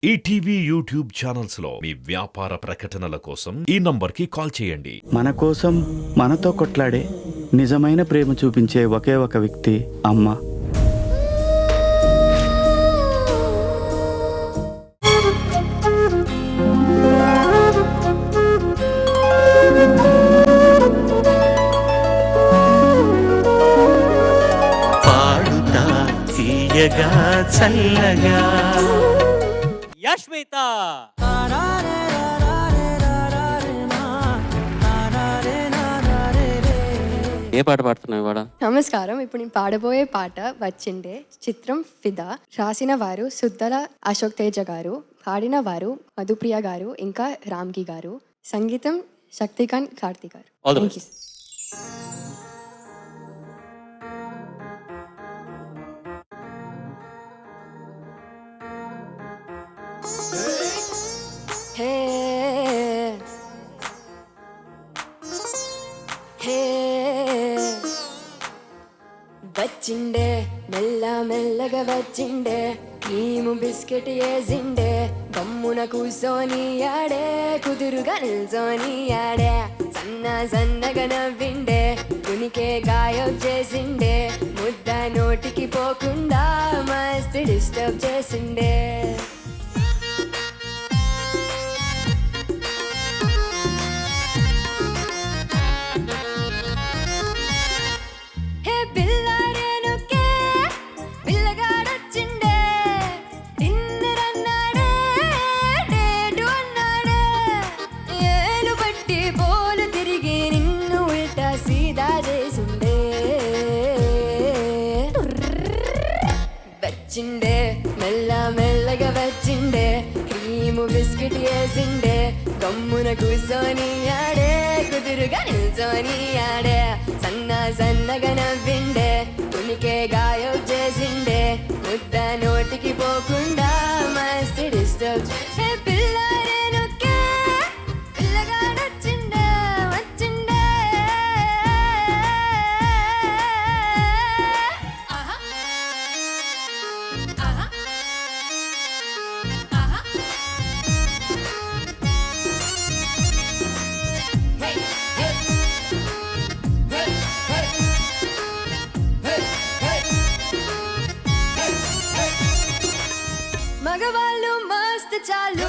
ETV YouTube channels లో మీ వ్యాపార ప్రకటనల కోసం ఈ నంబర్కి కాల్ చేయండి. మన కోసం మనతో కొట్లాడే నిజమైన ప్రేమ చూపించే ఒకే ఒక వ్యక్తి అమ్మ. పాడుతా తీయగా చల్లగా యశ్మిత ఏ పాట పాడుతున్నావు ఇవాళ? నమస్కారం. ఇప్పుడు నేను పాడబోయే పాట వచ్చిండే చిత్రం ఫిదా. రాసిన వారు సుద్దల అశోక్ తేజ గారు, పాడిన వారు మధుప్రియ గారు ఇంకా రామ్కి గారు, సంగీతం శక్తికాంత్ కార్తీ గారు. All the Thank you. Hey, hey. వచ్చిండే మెల్ల మెల్లగా వచ్చిండే, ఈము బిస్కెట్ వేసిండే, గమ్మున కూసోని ఆడే, కుదురుగా నిల్చోని ఆడే, సన్నగా నవ్విండే, కునికే గాయం చేసిండే, ముద్ద నోటికి పోకుండా మస్తు డిస్టర్బ్ చేసిండే. వచ్చిండే మెల్ల మెల్లగా వచ్చిండే, క్రీము బిస్కెట్ వేసిండే, గమ్మున కూసోని ఆడే, కుదురుగా నిల్చోని ఆడే, సన్నగా నవ్విండే, కునికే గాయం చేసిండే, ముద్ద నోటికి పోకుండా మస్తు డిస్టర్బ్ చేసే. పిల్లారేనుకే పిల్లగాడొచ్చిండే, వచ్చిండే. మగవాళ్ళు మస్త్ చాలు,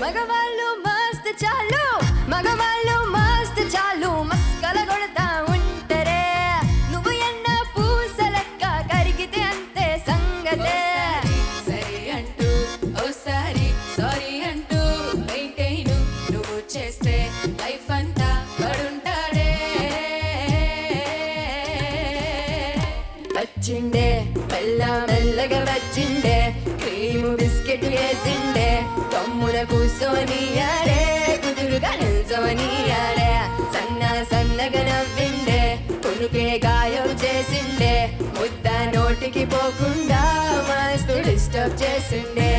మగవాళ్ళు మస్త్ చాలు, మగవాళ్ళు మస్త్ చాలు, మస్కల కొడతా ఉంటరే, నువ్వు ఎన్న పూసలెక్క కరిగితే అంతే సంగతే. సరే అంటూ ఓసారి సారీ అంటూ వెయిటైను, నువ్వు చేస్తే లైఫ్ అంతా పడుంటాడే. వచ్చిండే మెల్ల మెల్లగా వచ్చిండే, క్రీము బిస్కెట్ వేసిండే, కమ్మున కూసోని ఆడే, కుదురుగా నిల్చోని ఆడే, సన్నగా నవ్విండే, కొనుకే గాయం చేసిండే, ముద్ద నోటికి పోకుండా మస్తు డిస్టర్బ్ చేసిండే.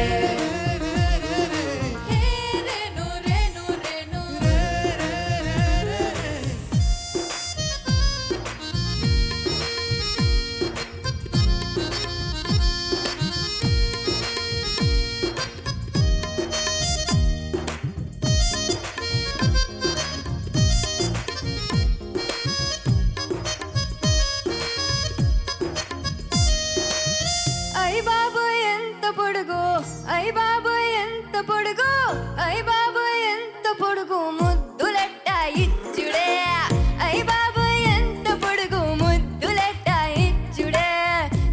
అయ్ బాబు ఎంత పొడుగు, అయ్ బాబు ఎంత పొడుగు, అయ్ బాబు ఎంత పొడుగు, ముద్దులెట్ట ఇచ్చుడే, అయ్ బాబు ఎంత పొడుగు, ముద్దులెట్ట ఇచ్చుడే,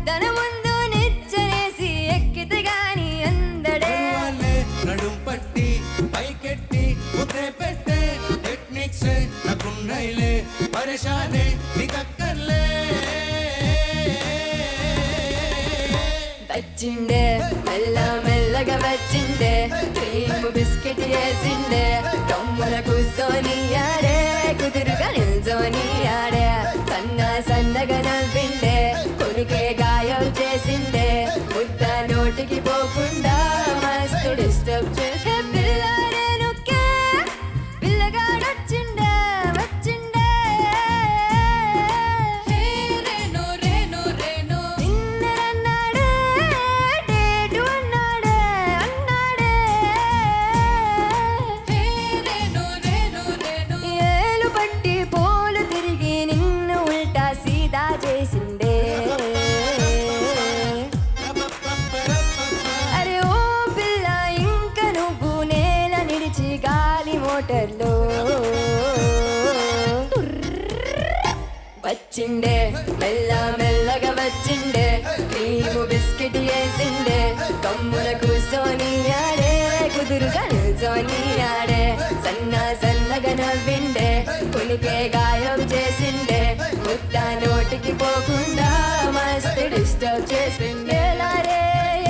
తన ముందు నిచ్చనేసి ఎక్కితే గాని అందడే. నడుం పట్టి పైకెట్టి ముద్రే పెట్టే టెక్నిక్స్ నాకున్నైలే, పరేషానే నీకక్కర్లే. వచ్చిండే మెల్ల మెల్లగా వచ్చిండే, క్రీము బిస్కెట్ వేసిండే, కమ్మున కూసోని ఆడే, కుదురుగా నిల్చోని ఆడే, సన్నగా నవ్విండే, కొనుకే గాయం చేసిండే, ముద్ద నోటికి పోకుండా మస్తు డిస్టర్బ్ చేసే. పిల్లారేనుకే పిల్లగాడొచ్చిండే, వచ్చిండే. నిన్నరన్నాడే, డేటు అన్నాడే, అన్నాడే. వచ్చిండే మెల్ల మెల్లగా వచ్చిండే క్రీము బిస్కెట్ వేసిండే కమ్మున కూర్చొని ఆడే కుదురుగా నిల్చొని ఆడే సన్నగా నవ్విండే కునికే గాయం చేసిండే ముద్ద నోటికి పోకుండా మస్తు డిస్టర్బ్ చేసిండే లారే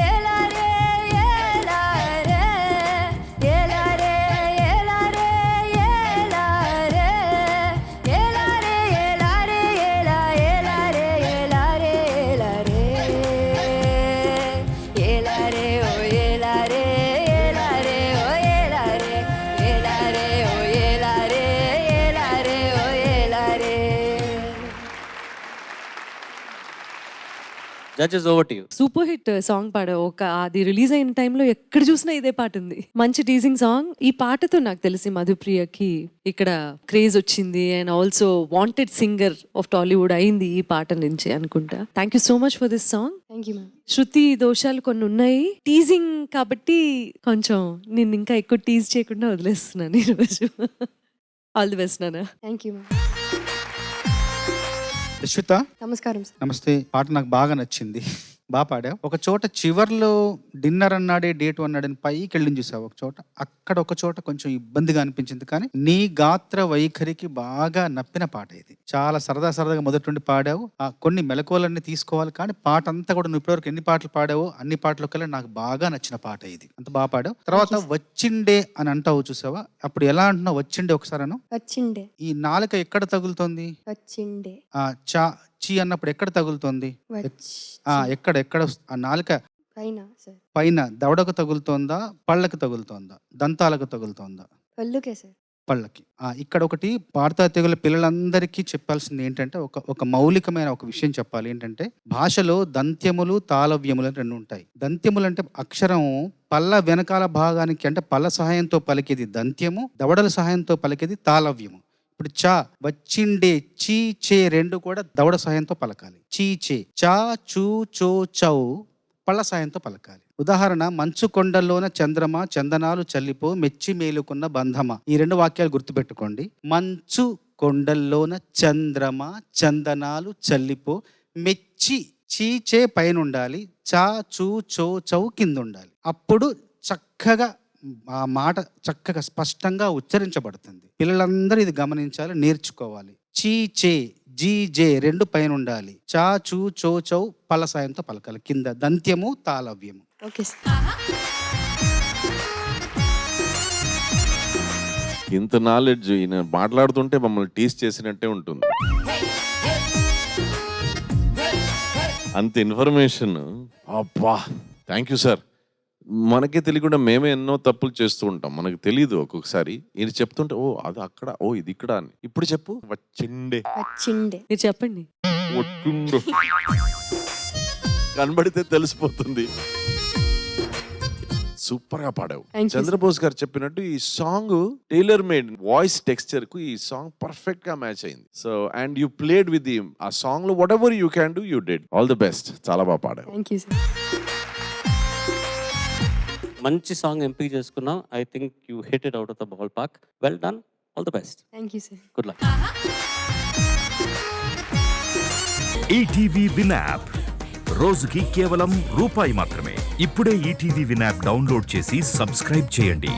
ఏలారే ఏలారే ఏలారే ఏలారే ఏలారే ఏలారే ఏలారే ఏలా ఏలారే ఏలారే ఏలారే ఏలారే ఓ ఏలారే ఏలారే ఓ ఏలారే ఏలారే ఓ ఏలారే ఏలారే ఓ ఏలారే. Judges over to you. Super hit song పాడావు. అది రిలీజ్ అయిన టైంలో ఎక్కడ చూసినా ఇదే పాట ఉంది. మంచి టీజింగ్ సాంగ్. ఈ పాటతో నాకు తెలిసి మధుప్రియకి ఇక్కడ క్రేజ్ వచ్చింది and also wanted singer of Tollywood అయింది ఈ పాట నుంచి అనుకుంటా. Thank you so much for this song. Thank you ma'am. శృతి దోషాలు కొన్ని ఉన్నాయి. టీజింగ్ కాబట్టి కొంచెం నేను ఇంకా ఎక్కువ టీజ్ చేయకుండా వదిలేస్తున్నాను ఈరోజు. ఆల్ ది బెస్ట్ నాన్న. Thank you ma'am. యశ్విత నమస్కారం సార్. నమస్తే. పాట నాకు బాగా నచ్చింది, బాగా పాడావు. ఒక చోట చివర్లో డిన్నర్ అన్నాడే డేట్ అన్నాడని పైకి వెళ్ళి చూసావు ఒక చోట, అక్కడ ఒక చోట కొంచెం ఇబ్బందిగా అనిపించింది. కానీ నీ గాత్ర వైఖరికి బాగా నప్పిన పాట ఇది. చాలా సరదాగా మొదటి నుండి పాడావు. కొన్ని మెలకువలన్నీ తీసుకోవాలి, కానీ పాట అంతా కూడా నువ్వు ఇప్పటివరకు ఎన్ని పాటలు పాడావో అన్ని పాటల కల్లా నాకు బాగా నచ్చిన పాట ఇది. అంత బాగా పాడావు. తర్వాత వచ్చిండే అని అంటావు చూసావా, అప్పుడు ఎలా అంటున్నావు? వచ్చిండే ఒకసారి అను. వచ్చిండే. ఈ నాలుక ఎక్కడ తగులుతోంది? వచ్చిండే. చా చీ అన్నప్పుడు ఎక్కడ తగులుతోంది? ఎక్కడ ఆ నాలుక పైన సార్. పైన దవడకు తగులుతోందా, పళ్ళకు తగులుతోందా, దంతాలకు తగులుతోందా? పళ్ళుకే సార్. పళ్ళకి. ఇక్కడ ఒకటి వార్తా తెగుల పిల్లలందరికీ చెప్పాల్సింది ఏంటంటే, ఒక మౌలికమైన ఒక విషయం చెప్పాలి. ఏంటంటే భాషలో దంత్యములు తాళవ్యములు అని రెండు ఉంటాయి. దంత్యములు అంటే అక్షరం పళ్ళ వెనకాల భాగానికి, అంటే పళ్ళ సహాయంతో పలికేది దంత్యము, దవడల సహాయంతో పలికేది తాళవ్యము. ఇప్పుడు చా, వచ్చిండే, చీ చే రెండు కూడా దవడ సహాయంతో పలకాలి. చీ చే, చా చూ చో చౌ పళ్ళ సహాయంతో పలకాలి. ఉదాహరణ, మంచు కొండల్లోన చంద్రమ చందనాలు చల్లిపో మెచ్చి మేలుకున్న బంధమ. ఈ రెండు వాక్యాలు గుర్తుపెట్టుకోండి. మంచు కొండల్లోన చంద్రమ చందనాలు చల్లిపో మెచ్చి, చీచే పైన ఉండాలి, చా చూ చో చౌ కింద ఉండాలి. అప్పుడు చక్కగా ఆ మాట చక్కగా స్పష్టంగా ఉచ్చరించబడుతుంది. పిల్లలందరూ ఇది గమనించాలి, నేర్చుకోవాలి. చీచే జీ జే రెండు పైన ఉండాలి, చా చూ చో చౌ పళ్ళ సాయంతో పలకాలి, కింద దంత్యము తాళవ్యము. Okay sir. ఇంత నాలెడ్జ్ ఈయన మాట్లాడుతుంటే మమ్మల్ని టీస్ చేసినట్టే ఉంటుంది. అంత ఇన్ఫర్మేషన్. అబ్బా, థ్యాంక్ యూ సార్. మనకే తెలియకుండా మేమే ఎన్నో తప్పులు చేస్తూ ఉంటాం, మనకు తెలియదు ఒక్కొక్కసారి. ఈయన చెప్తుంటే ఓ అది అక్కడ, ఓ ఇది ఇక్కడ అని. ఇప్పుడు చెప్పు. వచ్చిండే. వచ్చిండే. మీరు చెప్పండి. వచ్చిండు కనబడితే తెలిసిపోతుంది. సూపర్ గా పాడావు. Thank you, చంద్రబోస్ గారు చెప్పినట్టు ఈ song tailor made voice texture కు ఈ సాంగ్ పర్ఫెక్ట్ గా మ్యాచ్ అయింది. So and you played with ఆ సాంగ్ లో whatever you can do you did. All the best. చాలా బాగా పాడావు. Thank you sir. మంచి సాంగ్ ఎంపిక చేసుకున్నాం. I think you hit it out of the ball park. Well done. All the best. Thank you sir. Good luck. ETV win app రోజుకి కేవలం రూపాయి మాత్రమే. ఇప్పుడే ఈటీవీ విన్ యాప్ డౌన్లోడ్ చేసి subscribe చేయండి.